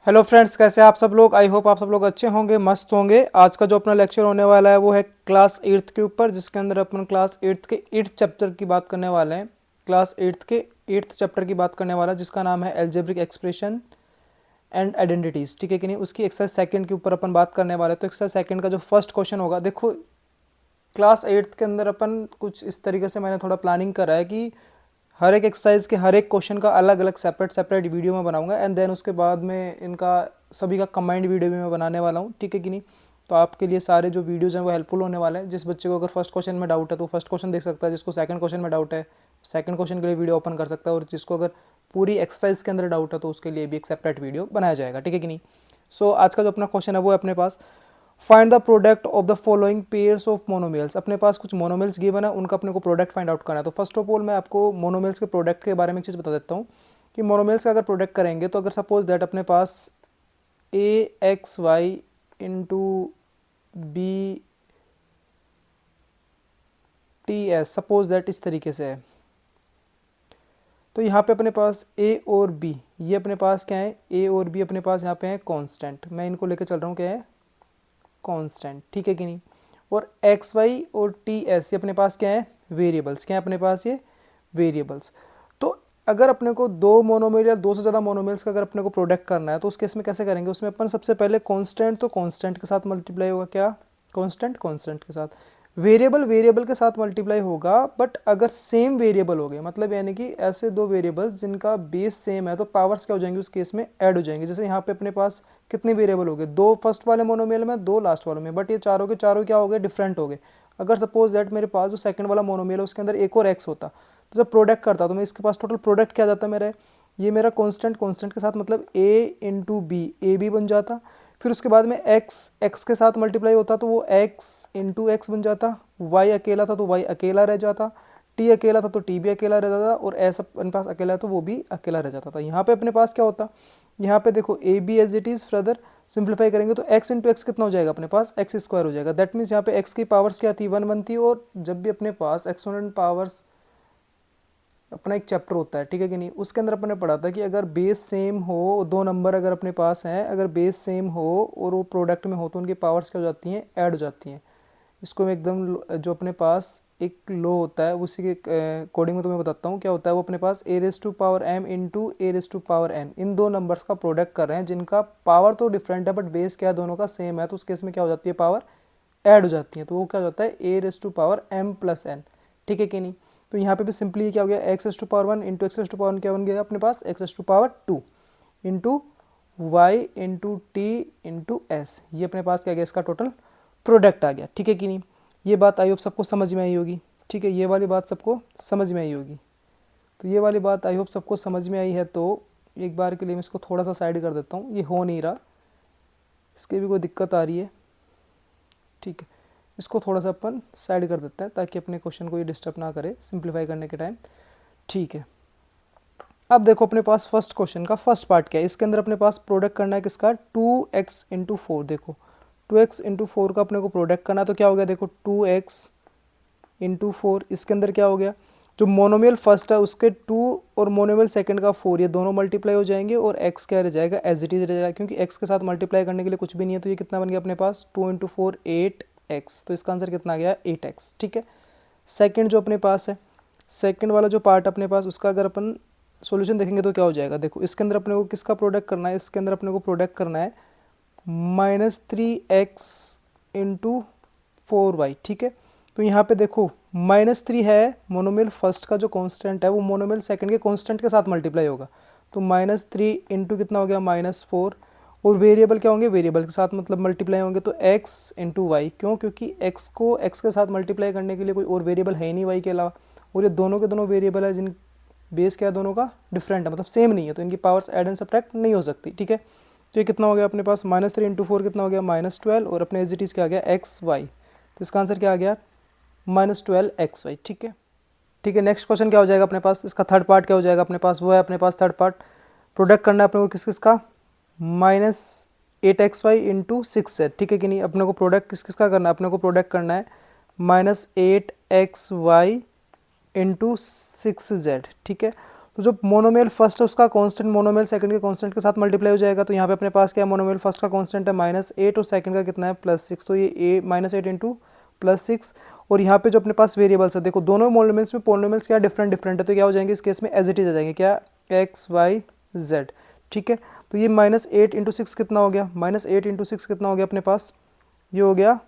Hello friends, कैसे हैं आप सब लोग। आई होप आप सब लोग अच्छे होंगे, मस्त होंगे। आज का जो अपना लेक्चर होने वाला है वो है क्लास 8th के ऊपर, जिसके अंदर अपन क्लास 8th के 8th चैप्टर की बात करने वाले हैं। क्लास 8th के 8th चैप्टर की बात करने वाला है, जिसका नाम है एल्जेब्रिक एक्सप्रेशन एंड आइडेंटिटीज। ठीक है कि नहीं। उसकी एक्सरसाइज सेकंड के ऊपर अपन बात करने वाले हैं। तो एक्सरसाइज सेकंड का जो फर्स्ट क्वेश्चन होगा, देखो क्लास 8th के अंदर अपन कुछ इस तरीके से मैंने थोड़ा प्लानिंग करा है कि हर एक एक्सरसाइज के हर एक क्वेश्चन का अलग अलग सेपरेट सेपरेट वीडियो में बनाऊंगा, एंड देन उसके बाद में इनका सभी का कंबाइंड वीडियो भी मैं बनाने वाला हूँ। ठीक है कि नहीं। तो आपके लिए सारे जो वीडियोज़ हैं वो हेल्पफुल होने वाले हैं। जिस बच्चे को अगर फर्स्ट क्वेश्चन में डाउट है तो फर्स्ट क्वेश्चन देख सकता है, जिसको सेकंड क्वेश्चन में डाउट है सेकंड क्वेश्चन के लिए वीडियो ओपन कर सकता है, और जिसको अगर पूरी एक्सरसाइज के अंदर डाउट है तो उसके लिए भी एक सेपरेट वीडियो बनाया जाएगा। ठीक है कि नहीं। सो आज का जो अपना क्वेश्चन है वो है अपने पास, find the product of the following pairs of monomials. अपने पास कुछ मोनोमिल्स गिवन है, उनका अपने को प्रोडक्ट फाइंड आउट करना है। तो फर्स्ट ऑफ ऑल मैं आपको मोनोमिल्स के प्रोडक्ट के बारे में एक चीज़ बता देता हूँ कि मोनोमिल्स का अगर प्रोडक्ट करेंगे तो अगर सपोज दैट अपने पास A X Y into B T S, suppose that इस तरीके से है, तो यहाँ पे अपने पास ए और बी, ये अपने पास क्या है, ए और बी अपने पास यहाँ पे है कांस्टेंट। मैं इनको लेकर चल रहा हूँ, क्या है, कांस्टेंट। ठीक है कि नहीं। और एक्स वाई और टी एस ये अपने पास क्या है, वेरिएबल्स। क्या है अपने पास, ये वेरिएबल्स। तो अगर अपने को दो मोनोमिल या दो से ज़्यादा मोनोमिल्स का अगर अपने को प्रोडक्ट करना है तो उस केस में कैसे करेंगे। उसमें अपन सबसे पहले कांस्टेंट, तो कांस्टेंट के साथ मल्टीप्लाई होगा, क्या, कांस्टेंट कांस्टेंट के साथ, वेरिएबल वेरिएबल के साथ मल्टीप्लाई होगा। बट अगर सेम वेरिएबल हो गए, मतलब यानी कि ऐसे दो वेरिएबल्स जिनका बेस सेम है, तो पावर्स क्या हो जाएंगी उस केस में, ऐड हो जाएंगे। जैसे यहाँ पे अपने पास कितने वेरिएबल हो गए, दो फर्स्ट वाले मोनोमियल में, दो लास्ट वाले में, बट ये चारों के चारों क्या हो गए, डिफरेंट हो गए। अगर सपोज दैट मेरे पास जो सेकंड वाला मोनोमियल है उसके अंदर एक और एक्स होता, तो जब प्रोडक्ट करता तो मैं इसके पास टोटल प्रोडक्ट क्या जाता मेरा, ये मेरा कांस्टेंट कांस्टेंट के साथ मतलब ए इंटू बी, ए बी बन जाता। फिर उसके बाद में एक्स एक्स के साथ मल्टीप्लाई होता तो वो एक्स इंटू एक्स बन जाता। वाई अकेला था तो वाई अकेला रह जाता। टी अकेला था तो टी भी अकेला रह जाता। और एस अपने पास अकेला है तो वो भी अकेला रह जाता था। यहाँ पे अपने पास क्या होता, यहाँ पे देखो a b as it is, further simplify करेंगे तो एक्स इंटू एक्स कितना हो जाएगा अपने पास, एक्स स्क्वायर हो जाएगा। दैट मीन्स यहाँ पे एक्स की पावर्स क्या थी, 1 बनती है। और जब भी अपने पास एक्सपोनेंट पावर्स, अपना एक चैप्टर होता है, ठीक है कि नहीं, उसके अंदर अपने पढ़ा था कि अगर बेस सेम हो, दो नंबर अगर अपने पास हैं, अगर बेस सेम हो और वो प्रोडक्ट में हो तो उनकी पावर्स क्या हो जाती हैं, ऐड हो जाती हैं। इसको मैं एकदम जो अपने पास एक लो होता है उसी के कोडिंग में तुम्हें बताता हूँ क्या होता है। वो अपने पास A raise to power M into A raise to power N, इन दो नंबर्स का प्रोडक्ट कर रहे हैं जिनका पावर तो डिफरेंट है बट बेस क्या है, दोनों का सेम है। तो उस केस में क्या हो जाती है, पावर ऐड हो जाती है। तो वो क्या हो जाता है, A raise to power M plus N. ठीक है कि नहीं। तो यहाँ पे भी सिंपली क्या हो गया, X S to power 1 into X S to power 1 क्या बन गया अपने पास, X S to power 2 into Y into T into S, ये अपने पास क्या गया, इसका टोटल प्रोडक्ट आ गया। ठीक है कि नहीं। ये बात आई होप सबको समझ में आई होगी। ठीक है, ये वाली बात सबको समझ में आई होगी। तो ये वाली बात आई होप सबको समझ में आई है। तो एक बार के लिए मैं इसको थोड़ा सा साइड कर देता हूँ, ये हो नहीं रहा, इसकी भी कोई दिक्कत आ रही है। ठीक है, इसको थोड़ा सा अपन साइड कर देते हैं ताकि अपने क्वेश्चन को ये डिस्टर्ब ना करे सिंप्लीफाई करने के टाइम। ठीक है, अब देखो अपने पास फर्स्ट क्वेश्चन का फर्स्ट पार्ट क्या है। इसके अंदर अपने पास प्रोडक्ट करना है किसका, 2x इंटू फोर। देखो 2x इंटू फोर का अपने को प्रोडक्ट करना है तो क्या हो गया, देखो 2x इंटू फोर, इसके अंदर क्या हो गया, जो मोनोमियल फर्स्ट है उसके 2 और मोनोमियल सेकंड का 4, ये दोनों मल्टीप्लाई हो जाएंगे और x क्या रह जाएगा, एज इट इज रह जाएगा, क्योंकि x के साथ मल्टीप्लाई करने के लिए कुछ भी नहीं है। तो ये कितना बन गया अपने पास, 2 इंटू फोर 8x, तो इसका आंसर कितना आ गया, 8x। ठीक है, सेकंड जो अपने पास है, सेकंड वाला जो पार्ट अपने पास, उसका अगर अपन सॉल्यूशन देखेंगे तो क्या हो जाएगा। देखो इसके अंदर अपने को किसका प्रोडक्ट करना है, इसके अंदर अपने को प्रोडक्ट करना है -3x इंटू 4y। ठीक है, तो यहाँ पे देखो -3 है मोनोमियल फर्स्ट का जो कांस्टेंट है, वो मोनोमियल सेकंड के कांस्टेंट के साथ मल्टीप्लाई होगा। तो -3 इंटू कितना हो गया, -4। और वेरिएबल क्या होंगे, वेरिएबल के साथ मतलब मल्टीप्लाई होंगे तो x इंटू वाई। क्यों, क्योंकि x को x के साथ मल्टीप्लाई करने के लिए कोई और वेरिएबल है ही नहीं y के अलावा। और ये दोनों के दोनों वेरिएबल है जिन बेस क्या है, दोनों का डिफरेंट है, मतलब सेम नहीं है, तो इनकी पावर्स ऐड एंड सब्ट्रैक्ट नहीं हो सकती। ठीक है, तो ये कितना हो गया अपने पास, -3 इंटू फोर कितना हो गया, -12। और अपने एज इट इज क्या आ गया, एक्स वाई। तो इसका आंसर क्या आ गया, -12xy। ठीक है, ठीक है। नेक्स्ट क्वेश्चन क्या हो जाएगा अपने पास, इसका थर्ड पार्ट क्या हो जाएगा अपने पास, वो है अपने पास थर्ड पार्ट, प्रोडक्ट करना है अपने को किस किस का, -8xy इंटू 6z। ठीक है कि नहीं, अपने को प्रोडक्ट किस किस का करना है, अपने को प्रोडक्ट करना है -8xy इंटू 6z। ठीक है, तो जो मोनोमेल फर्स्ट है उसका कांस्टेंट मोनोमेल सेकंड के कांस्टेंट के साथ मल्टीप्लाई हो जाएगा। तो यहाँ पे अपने पास क्या है, मोनोमेल फर्स्ट का कांस्टेंट है -8 और सेकंड का कितना है +6, तो ये -8 इंटू +6। और यहाँ पे जो अपने पास वेरिएबल्स है, देखो दोनों मोनोमेल्स में पोलिनोमियल्स क्या डिफरेंट है, तो क्या हो जाएंगे इस केस में एज इट इज आ जाएंगे, क्या x y z, ठीक है। तो ये -8 इंटू 6 कितना हो गया, -8 इंटू 6 कितना हो गया अपने पास, ये हो गया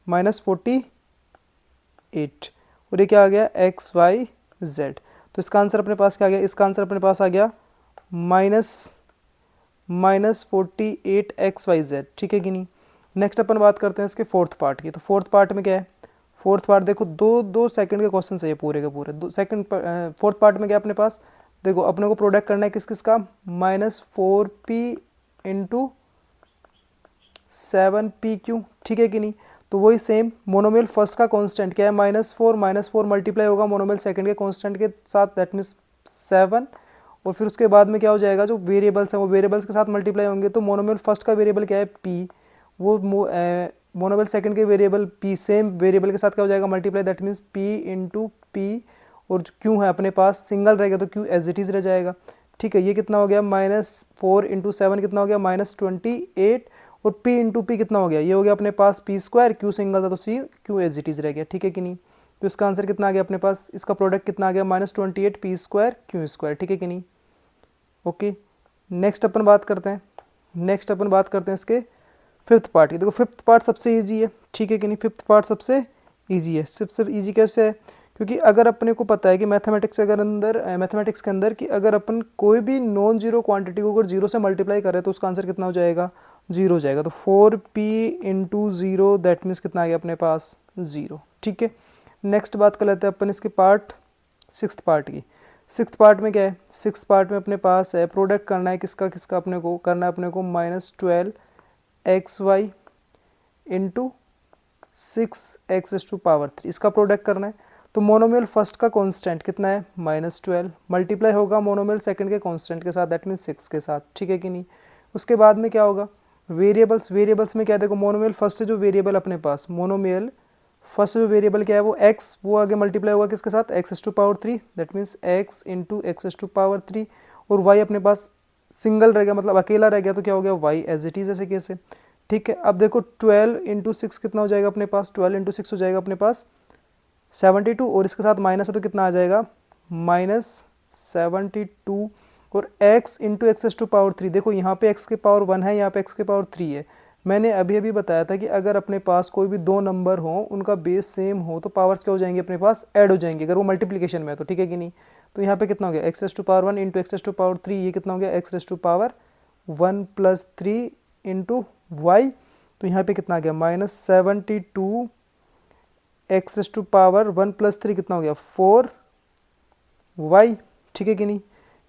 -48, और ये क्या आ गया x y z। तो इसका आंसर अपने पास क्या आ गया, इसका आंसर अपने पास आ गया -48 XYZ, ठीक है कि नहीं। नेक्स्ट अपन बात करते हैं इसके फोर्थ पार्ट की। तो फोर्थ पार्ट में क्या है, फोर्थ पार्ट देखो दो सेकंड के क्वेश्चन है ये पूरे के पूरे। फोर्थ पार्ट में क्या अपने पास, देखो अपने को प्रोडक्ट करना है किस किस का, -4p इंटू 7pq, ठीक है कि नहीं। तो वही सेम मोनोमेल फर्स्ट का कांस्टेंट क्या है, -4 मल्टीप्लाई होगा मोनोमेल सेकंड के कांस्टेंट के साथ, दैट मीन्स 7, और फिर उसके बाद में क्या हो जाएगा, जो वेरिएबल्स हैं वो वेरिएबल्स के साथ मल्टीप्लाई होंगे। तो मोनोमेल फर्स्ट का वेरिएबल क्या है p, वो मोनोमेल सेकंड के वेरिएबल p सेम वेरिएबल के साथ क्या हो जाएगा multiply, that means p into P, और क्यों है अपने पास सिंगल रहेगा तो क्यों एज इट इज रह जाएगा, ठीक है। ये कितना हो गया, -4 इंटू 7 कितना हो गया, -28, और p इंटू पी कितना हो गया, ये हो गया अपने पास p², क्यू सिंगल था तो c, q as it is रह गया, ठीक है कि नहीं। तो इसका आंसर कितना आ गया अपने पास, इसका प्रोडक्ट कितना आ गया, -28 p², q², ठीक है कि नहीं। ओके, नेक्स्ट अपन बात करते हैं इसके फिफ्थ पार्ट की। देखो फिफ्थ पार्ट सबसे इजी है, ठीक है कि नहीं, फिफ्थ पार्ट सबसे इजी है। सिर्फ इजी कैसे है, क्योंकि अगर अपने को पता है कि मैथमेटिक्स के अंदर कि अगर अपन कोई भी नॉन जीरो क्वांटिटी को अगर जीरो से मल्टीप्लाई करें तो उसका आंसर कितना हो जाएगा, 0 हो जाएगा। तो 4p इंटू 0 दैट मीन्स कितना आ गया अपने पास, 0, ठीक है। नेक्स्ट बात कर लेते हैं अपन इसके सिक्स्थ पार्ट की। सिक्स्थ पार्ट में क्या है, सिक्स्थ पार्ट में अपने पास है प्रोडक्ट करना है किसका किसका, अपने को करना है अपने को -12xy इंटू 6x⁻3, इसका प्रोडक्ट करना है। तो मोनोमियल फर्स्ट का कांस्टेंट कितना है, -12, मल्टीप्लाई होगा मोनोमियल सेकंड के कांस्टेंट के साथ, दैट मीन्स 6 के साथ, ठीक है कि नहीं। उसके बाद में क्या होगा, वेरिएबल्स में क्या, देखो मोनोमियल फर्स्ट जो वेरिएबल अपने पास, मोनोमियल फर्स्ट जो वेरिएबल क्या है वो x, वो आगे मल्टीप्लाई होगा किसके साथ, x⁻3, that means x into x⁻3, और y अपने पास सिंगल रह गया, मतलब अकेला रह गया, तो क्या हो गया y एज इट इज ऐसे कैसे, ठीक है। अब देखो 12 इंटू 6 कितना हो जाएगा अपने पास, 12 इंटू 6 हो जाएगा अपने पास 72, और इसके साथ माइनस है तो कितना आ जाएगा, -72, और x इंटू x⁻3, देखो यहाँ पे x के पावर 1 है, यहाँ पे x के पावर 3 है। मैंने अभी बताया था कि अगर अपने पास कोई भी दो नंबर हो, उनका बेस सेम हो, तो पावर्स क्या हो जाएंगे अपने पास, ऐड हो जाएंगे, अगर वो मल्टीप्लिकेशन में है तो, ठीक है कि नहीं। तो यहाँ पे कितना हो गया, x⁻1 इंटू x⁻3, ये कितना हो गया, x⁻1 + 3 इंटू y, तो यहाँ पे कितना आ गया, -72 x⁻1 + 3 कितना हो गया, 4y, ठीक है कि नहीं।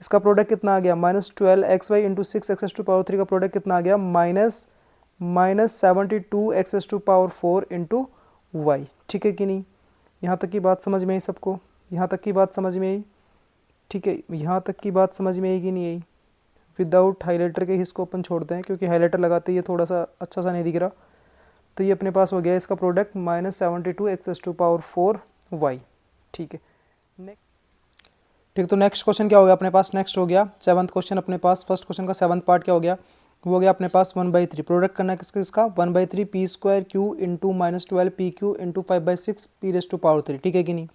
इसका प्रोडक्ट कितना आ गया, -12xy इंटू 6x⁻3 का प्रोडक्ट कितना आ गया, -72 x⁻4 इंटू y, ठीक है कि नहीं। यहाँ तक की बात समझ में आई सबको, यहाँ तक की बात समझ में आई, ठीक है। यहाँ तक की बात समझ में आई कि नहीं आई, विदाउट हाईलाइटर के इसको अपन छोड़ते हैं, क्योंकि हाईलाइटर लगाते ही ये थोड़ा सा अच्छा सा नहीं दिख रहा। तो ये अपने पास हो गया इसका प्रोडक्ट -72 x⁻4y, ठीक है। ठीक, तो नेक्स्ट क्वेश्चन क्या हो गया अपने पास, नेक्स्ट हो गया सेवन्थ क्वेश्चन अपने पास। फर्स्ट क्वेश्चन का सेवन्थ पार्ट क्या हो गया, वो हो गया अपने पास 1/3, प्रोडक्ट करना है किसका किसका, 1/3 p² q into -12pq into 5/6 p⁻3, ठीक है कि नहीं।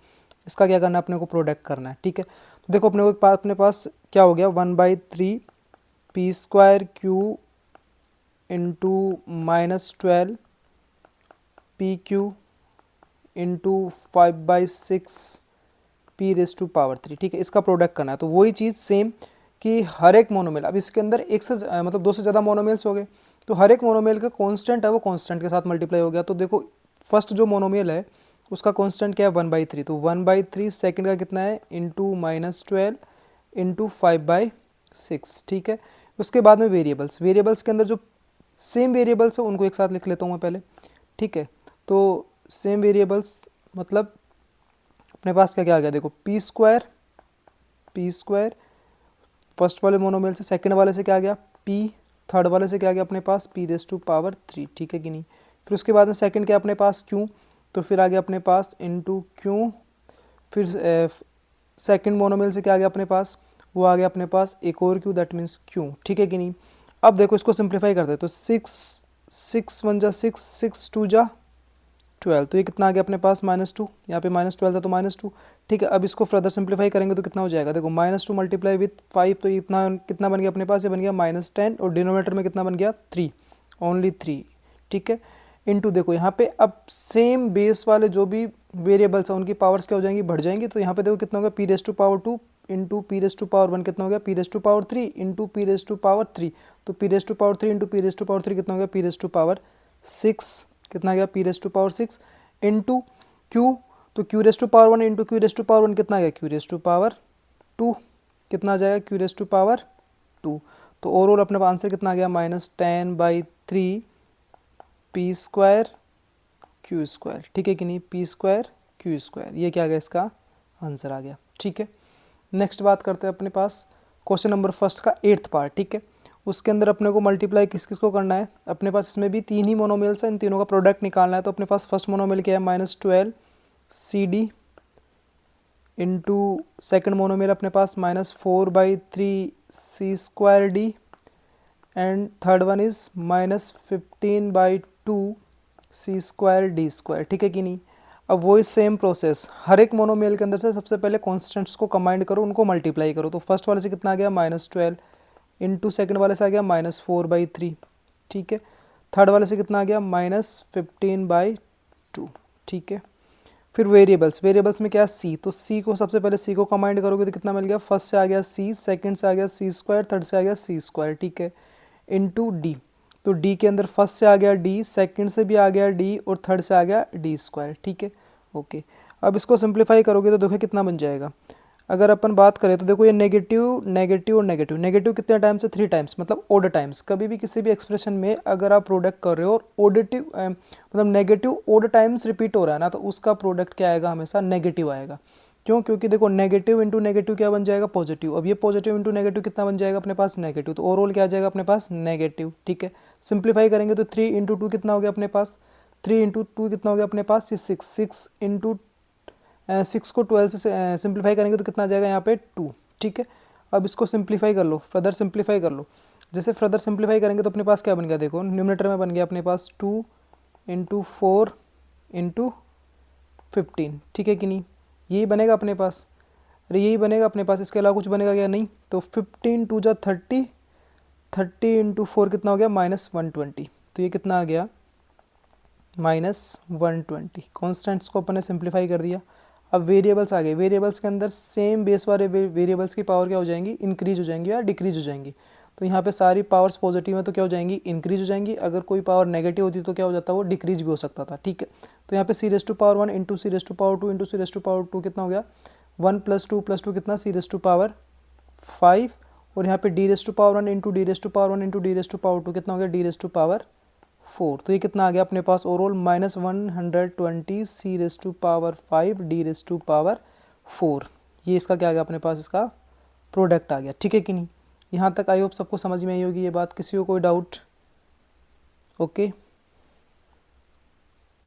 इसका क्या करना है अपने को, प्रोडक्ट करना है, ठीक है। तो देखो अपने को अपने पास क्या हो गया, 1/3 p² q into -12pq into 5/6 p⁻3, ठीक है। इसका प्रोडक्ट करना है। तो वही चीज़ सेम कि हर एक मोनोमेल, अब इसके अंदर एक से मतलब दो से ज़्यादा मोनोमेल्स हो गए, तो हर एक मोनोमेल का कांस्टेंट है वो कांस्टेंट के साथ मल्टीप्लाई हो गया। तो देखो फर्स्ट जो मोनोमेल है उसका कांस्टेंट क्या है, 1/3, तो 1/3 सेकंड का कितना है, इंटू -12 इंटू 5/6, ठीक है। उसके बाद में वेरिएबल्स के अंदर जो सेम वेरिएबल्स है उनको एक साथ लिख लेता हूँ मैं पहले, ठीक है। तो सेम वेरिएबल्स मतलब अपने पास क्या क्या आ गया, देखो p² फर्स्ट वाले मोनोमेल से, सेकंड वाले से क्या आ गया p, थर्ड वाले से क्या आ गया अपने पास p⁻3, ठीक है कि नहीं। फिर उसके बाद में सेकंड क्या अपने पास q, तो फिर आ गया अपने पास इंटू q, फिर सेकंड मोनोमियल से क्या आ गया अपने पास, वो आ गया अपने पास एक और क्यू, दैट मीन्स क्यू, ठीक है कि नहीं। अब देखो इसको सिंप्लीफाई करते हैं, तो 6 6 2 जा 12, तो ये कितना आ गया अपने पास -2, यहाँ पे -12 था तो -2, ठीक है। अब इसको फर्दर सिंप्लीफाई करेंगे तो कितना हो जाएगा, देखो -2 मल्टीप्लाई विथ 5, तो इतना कितना बन गया अपने पास, ये बन गया -10, और डिनोमिनेटर में कितना बन गया 3, ओनली 3, ठीक है। इनटू देखो यहाँ पे अब सेम बेस वाले जो भी वेरिएबल्स हैं उनकी पावर्स क्या हो जाएंगी, बढ़ जाएंगी, तो यहाँ पे देखो कितना हो गया p⁻² इंटू p⁻1 कितना हो गया p⁻3 इंटू p⁻3, तो p⁻3 इंटू p⁻3 कितना हो गया p⁻6, कितना आ गया p⁻6 इंटू q, तो q⁻1 इंटू q⁻1 कितना आ गया q⁻2, कितना आ जाएगा q⁻2, तो ओवरऑल अपने आंसर कितना आ गया -10/3 p² q², ठीक है कि नहीं, p² q², ये क्या आ गया इसका आंसर आ गया, ठीक है। नेक्स्ट बात करते हैं अपने पास क्वेश्चन नंबर फर्स्ट का 8th पार्ट, ठीक है। उसके अंदर अपने को मल्टीप्लाई किस किस को करना है, अपने पास इसमें भी 3 ही मोनोमियल्स हैं, इन तीनों का प्रोडक्ट निकालना है। तो अपने पास फर्स्ट मोनोमियल क्या है -12 CD इंटू सेकेंड मोनोमियल अपने पास -4/3 C² and third one is -15/2 C² D², ठीक है कि नहीं। अब वही सेम प्रोसेस हर एक मोनोमियल के अंदर से सबसे पहले कॉन्स्टेंट्स को कंबाइंड करो, उनको मल्टीप्लाई करो, तो फर्स्ट वाले से कितना आ गया -12 इंटू सेकेंड वाले से आ गया -4/3, ठीक है। थर्ड वाले से कितना आ गया -15/2, ठीक है। फिर वेरिएबल्स में क्या C, तो C को सबसे पहले C को कंबाइंड करोगे तो कितना मिल गया, फर्स्ट से आ गया C, सेकंड से आ गया C², थर्ड से आ गया C², ठीक है, इंटू D, तो D के अंदर फर्स्ट से आ गया D, सेकंड से भी आ गया D, और थर्ड से आ गया D², ठीक है, ओके। अब इसको सिंप्लीफाई करोगे तो देखो कितना बन जाएगा। अगर अपन बात करें तो देखो ये नेगेटिव नेगेटिव और नेगेटिव, नेगेटिव कितने टाइम्स है 3 टाइम्स, मतलब ओड टाइम्स। कभी भी किसी भी एक्सप्रेशन में अगर आप प्रोडक्ट कर रहे हो और ओडेटिव मतलब नेगेटिव ओड टाइम्स रिपीट हो रहा है ना, तो उसका प्रोडक्ट क्या आएगा, हमेशा नेगेटिव आएगा। क्यों, क्योंकि देखो नेगेटिव इंटू नेगेटिव क्या बन जाएगा, पॉजिटिव। अब ये पॉजिटिव इंटू नेगेटिव कितना बन जाएगा अपने पास, नेगेटिव, तो ओवरऑल क्या आ जाएगा अपने पास नेगेटिव, ठीक है। सिंप्लीफाई करेंगे तो 3 इंटू 2 कितना हो गया अपने पास, 3 इंटू 2 कितना हो गया अपने पास, 6 इंटू 6 को 12 से सिंप्लीफाई करेंगे तो कितना आ जाएगा यहाँ पे 2, ठीक है। अब इसको सिंप्लीफाई कर लो, फर्दर सिंप्लीफाई कर लो। जैसे फर्दर सिंप्लीफाई करेंगे तो अपने पास क्या बन गया, देखो न्यूमरेटर में बन गया अपने पास 2 इंटू 4 इंटू 15, ठीक है कि नहीं, यही बनेगा अपने पास, अरे यही बनेगा अपने पास, इसके अलावा कुछ बनेगा क्या, नहीं। तो 15 2 जा 30, 30 इंटू 4 कितना हो गया -120, तो ये कितना आ गया -120। कॉन्स्टेंट्स को अपन ने सिंप्लीफाई कर दिया। अब वेरिएबल्स आ गए, वेरिएबल्स के अंदर सेम बेस वाले वेरिएबल्स की पावर क्या हो जाएंगी, इंक्रीज हो जाएंगी या डिक्रीज हो जाएंगी। तो यहाँ पे सारी पावर्स पॉजिटिव है तो क्या हो जाएंगी, इंक्रीज हो जाएंगी। अगर कोई पावर नेगेटिव होती तो क्या हो जाता, वो डिक्रीज भी हो सकता था, ठीक है। तो यहाँ पे C⁻1 into C⁻2 into C⁻2 कितना हो गया 1 + 2 + 2 कितना C⁻5, और यहाँ पे D⁻1 into D⁻1 into D⁻2 कितना हो गया D⁻4। तो ये कितना आ गया अपने पास ओवरऑल -120 C⁻5 D⁻4, ये इसका क्या आ गया अपने पास, इसका प्रोडक्ट आ गया, ठीक है कि नहीं। यहाँ तक आई होप सबको समझ में आई होगी ये बात, किसी को कोई डाउट, ओके।